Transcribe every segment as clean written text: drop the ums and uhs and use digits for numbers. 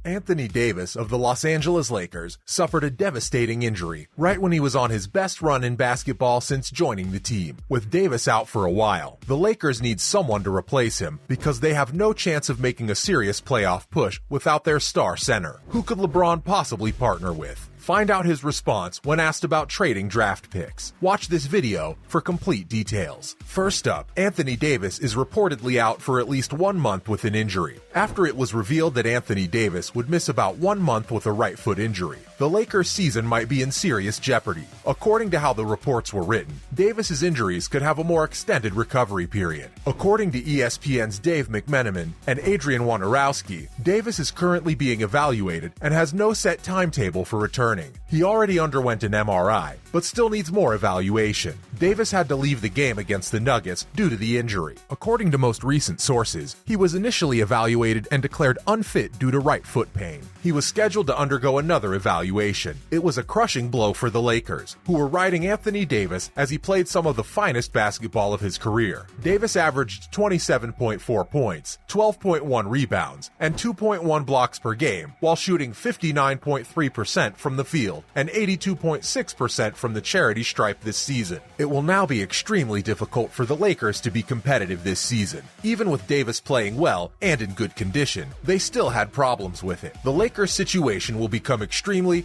Anthony Davis of the Los Angeles Lakers suffered a devastating injury right when he was on his best run in basketball since joining the team. With Davis out for a while, the Lakers need someone to replace him because they have no chance of making a serious playoff push without their star center. Who could LeBron possibly partner with? Find out his response when asked about trading draft picks. Watch this video for complete details. First up, Anthony Davis is reportedly out for at least 1 month with an injury. After it was revealed that Anthony Davis would miss about 1 month with a right foot injury, the Lakers' season might be in serious jeopardy. According to how the reports were written, Davis's injuries could have a more extended recovery period. According to ESPN's Dave McMenamin and Adrian Wojnarowski, Davis is currently being evaluated and has no set timetable for returning. He already underwent an MRI, but still needs more evaluation. Davis had to leave the game against the Nuggets due to the injury. According to most recent sources, he was initially evaluated and declared unfit due to right foot pain. He was scheduled to undergo another evaluation. It was a crushing blow for the Lakers, who were riding Anthony Davis as he played some of the finest basketball of his career. Davis averaged 27.4 points, 12.1 rebounds, and 2.1 blocks per game, while shooting 59.3% from the field and 82.6% from the charity stripe this season. It will now be extremely difficult for the Lakers to be competitive this season. Even with Davis playing well and in good condition, they still had problems with it. The Lakers' situation will become extremely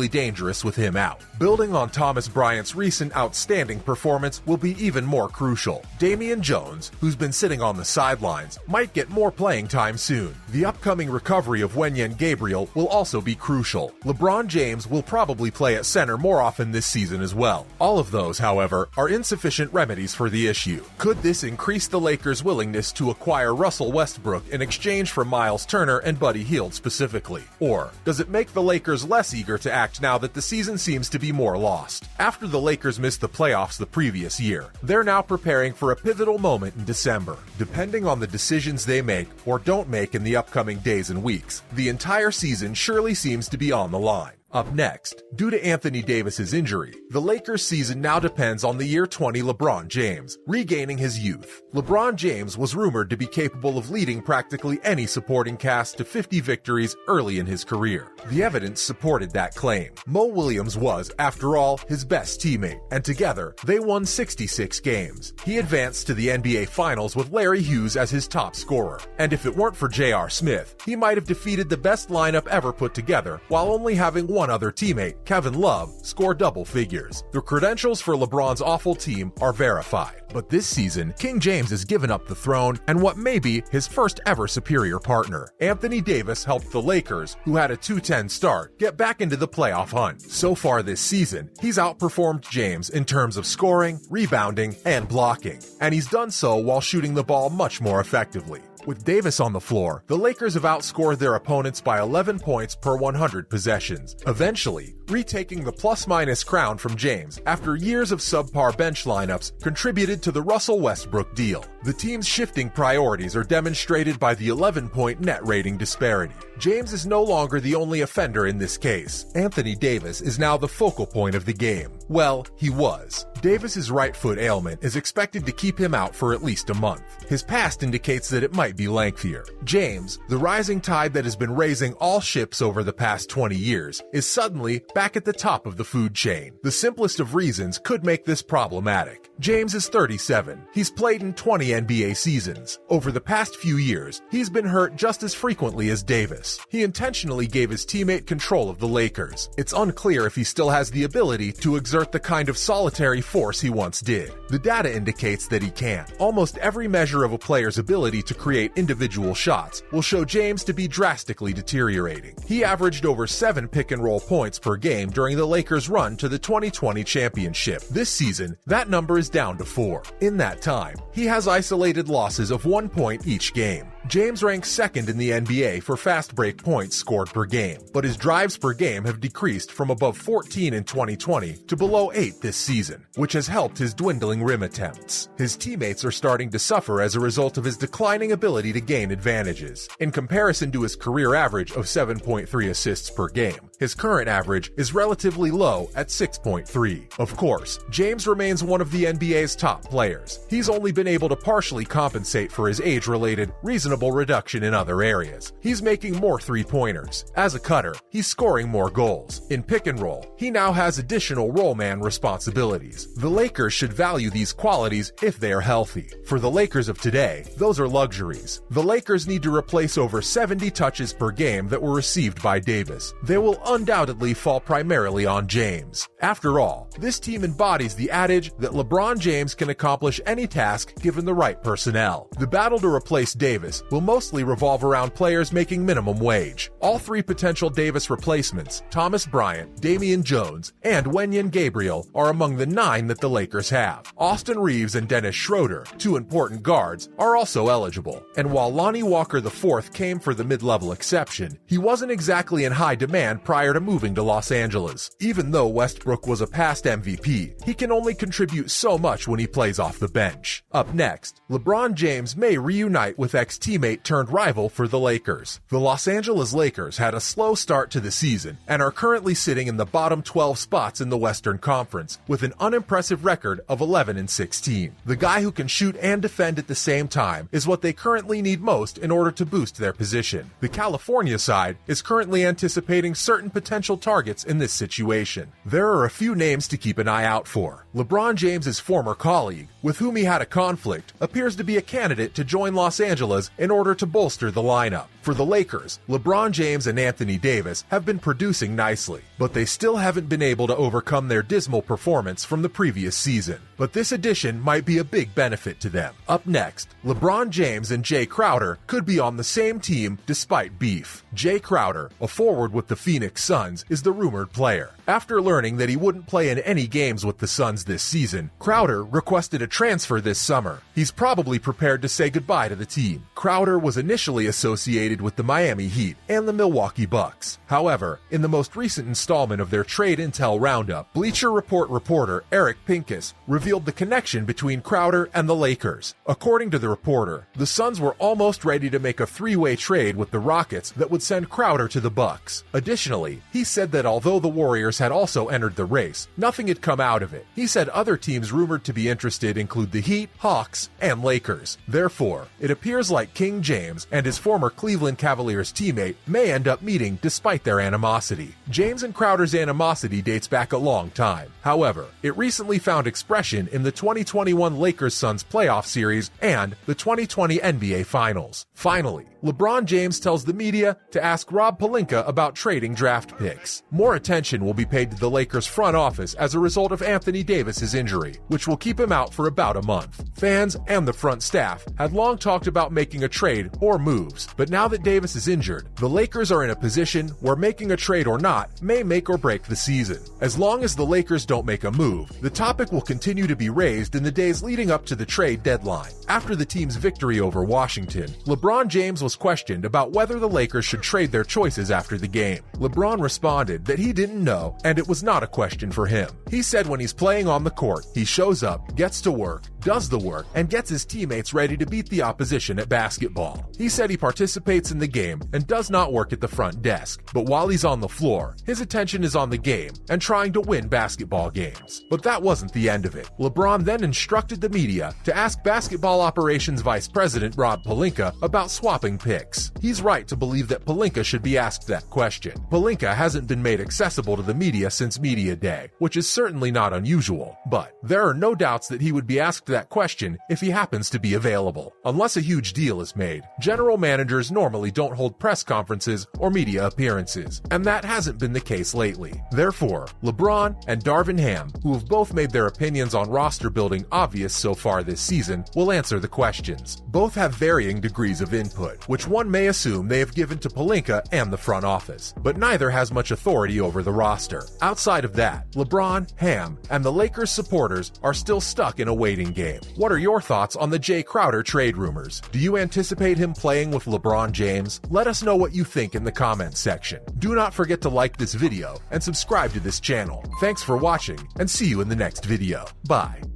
dangerous with him out. Building on Thomas Bryant's recent outstanding performance will be even more crucial. Damian Jones, who's been sitting on the sidelines, might get more playing time soon. The upcoming recovery of Wenyen Gabriel will also be crucial. LeBron James will probably play at center more often this season as well. All of those, however, are insufficient remedies for the issue. Could this increase the Lakers' willingness to acquire Russell Westbrook in exchange for Miles Turner and Buddy Hield specifically? Or does it make the Lakers less eager to act now that the season seems to be more lost? After the Lakers missed the playoffs the previous year, they're now preparing for a pivotal moment in December. Depending on the decisions they make or don't make in the upcoming days and weeks, the entire season surely seems to be on the line. Up next, due to Anthony Davis's injury, the Lakers' season now depends on the year 20 LeBron James regaining his youth. LeBron James was rumored to be capable of leading practically any supporting cast to 50 victories early in his career. The evidence supported that claim. Mo Williams was, after all, his best teammate, and together they won 66 games. He advanced to the NBA Finals with Larry Hughes as his top scorer, and if it weren't for J.R. Smith, he might have defeated the best lineup ever put together while only having one other teammate, Kevin Love, score double figures. The credentials for LeBron's awful team are verified. But this season, King James has given up the throne and what may be his first ever superior partner. Anthony Davis helped the Lakers, who had a 2-10 start, get back into the playoff hunt. So far this season, he's outperformed James in terms of scoring, rebounding, and blocking. And he's done so while shooting the ball much more effectively. With Davis on the floor, the Lakers have outscored their opponents by 11 points per 100 possessions, eventually retaking the plus-minus crown from James after years of subpar bench lineups contributed to the Russell Westbrook deal. The team's shifting priorities are demonstrated by the 11-point net rating disparity. James is no longer the only offender in this case. Anthony Davis is now the focal point of the game. Well, he was. Davis's right foot ailment is expected to keep him out for at least a month. His past indicates that it might be lengthier. James, the rising tide that has been raising all ships over the past 20 years, is suddenly back at the top of the food chain. The simplest of reasons could make this problematic. James is 37. He's played in 20 NBA seasons. Over the past few years, he's been hurt just as frequently as Davis. He intentionally gave his teammate control of the Lakers. It's unclear if he still has the ability to exert the kind of solitary force he once did. The data indicates that he can. Almost every measure of a player's ability to create individual shots will show James to be drastically deteriorating. He averaged over 7 pick-and-roll points per game during the Lakers' run to the 2020 championship. This season, that number is down to 4. In that time, he has isolated losses of 1 point each game. James ranks second in the NBA for fast break points scored per game, but his drives per game have decreased from above 14 in 2020 to below 8 this season, which has helped his dwindling rim attempts. His teammates are starting to suffer as a result of his declining ability to gain advantages. In comparison to his career average of 7.3 assists per game, his current average is relatively low at 6.3. Of course, James remains one of the NBA's top players. He's only been able to partially compensate for his age-related, reasonable reasonable reduction in other areas. He's making more three-pointers. As a cutter, he's scoring more goals. In pick and roll, he now has additional roll man responsibilities. The Lakers should value these qualities if they are healthy. For the Lakers of today, those are luxuries. The Lakers need to replace over 70 touches per game that were received by Davis. They will undoubtedly fall primarily on James. After all, this team embodies the adage that LeBron James can accomplish any task given the right personnel. The battle to replace Davis will mostly revolve around players making minimum wage. All three potential Davis replacements, Thomas Bryant, Damian Jones, and Wenyen Gabriel, are among the 9 that the Lakers have. Austin Reeves and Dennis Schroeder, 2 important guards, are also eligible. And while Lonnie Walker IV came for the mid-level exception, he wasn't exactly in high demand prior to moving to Los Angeles. Even though Westbrook was a past MVP, he can only contribute so much when he plays off the bench. Up next, LeBron James may reunite with ex-teammate turned rival for the Lakers. The Los Angeles Lakers had a slow start to the season and are currently sitting in the bottom 12 spots in the Western Conference with an unimpressive record of 11-16. The guy who can shoot and defend at the same time is what they currently need most in order to boost their position. The California side is currently anticipating certain potential targets in this situation. There are a few names to keep an eye out for. LeBron James's former colleague, with whom he had a conflict, appears to be a candidate to join Los Angeles in order to bolster the lineup. For the Lakers, LeBron James and Anthony Davis have been producing nicely, but they still haven't been able to overcome their dismal performance from the previous season. But this addition might be a big benefit to them. Up next, LeBron James and Jay Crowder could be on the same team despite beef. Jay Crowder, a forward with the Phoenix Suns, is the rumored player. After learning that he wouldn't play in any games with the Suns this season, Crowder requested a transfer this summer. He's probably prepared to say goodbye to the team. Crowder was initially associated with the Miami Heat and the Milwaukee Bucks. However, in the most recent installment of their trade intel roundup, Bleacher Report reporter Eric Pincus revealed the connection between Crowder and the Lakers. According to the reporter, the Suns were almost ready to make a three-way trade with the Rockets that would send Crowder to the Bucks. Additionally, he said that although the Warriors had also entered the race, nothing had come out of it. He said other teams rumored to be interested include the Heat, Hawks, and Lakers. Therefore, it appears like King James and his former Cleveland Cavaliers teammate may end up meeting despite their animosity. James and Crowder's animosity dates back a long time. However, it recently found expression in the 2021 Lakers-Suns playoff series and the 2020 NBA Finals. Finally, LeBron James tells the media to ask Rob Pelinka about trading draft picks. More attention will be paid to the Lakers front office as a result of Anthony Davis's injury, which will keep him out for about a month. Fans and the front staff had long talked about making a trade or moves, but now that Davis is injured, the Lakers are in a position where making a trade or not may make or break the season. As long as the Lakers don't make a move, the topic will continue to be raised in the days leading up to the trade deadline. After the team's victory over Washington, LeBron James was questioned about whether the Lakers should trade their choices after the game. LeBron responded that he didn't know and it was not a question for him. He said when he's playing on the court, he shows up, gets to work, does the work, and gets his teammates ready to beat the opposition at basketball. He said he participates in the game and does not work at the front desk, but while he's on the floor, his attention is on the game and trying to win basketball games. But that wasn't the end of it. LeBron then instructed the media to ask basketball operations vice president Rob Pelinka about swapping picks. He's right to believe that Pelinka should be asked that question. Pelinka hasn't been made accessible to the media since Media Day, which is certainly not unusual, but there are no doubts that he would be asked that question if he happens to be available. Unless a huge deal is made, general managers normally don't hold press conferences or media appearances, and that hasn't been the case lately. Therefore, LeBron and Darvin Ham, who have both made their opinions on roster building obvious so far this season, will answer the questions. Both have varying degrees of input, which one may assume they have given to Pelinka and the front office, but neither has much authority over the roster. Outside of that, LeBron, Ham, and the Lakers supporters are still stuck in a waiting game. What are your thoughts on the Jay Crowder trade rumors? Do you anticipate him playing with LeBron James? Let us know what you think in the comments section. Do not forget to like this video and subscribe to this channel. Thanks for watching and see you in the next video. Bye.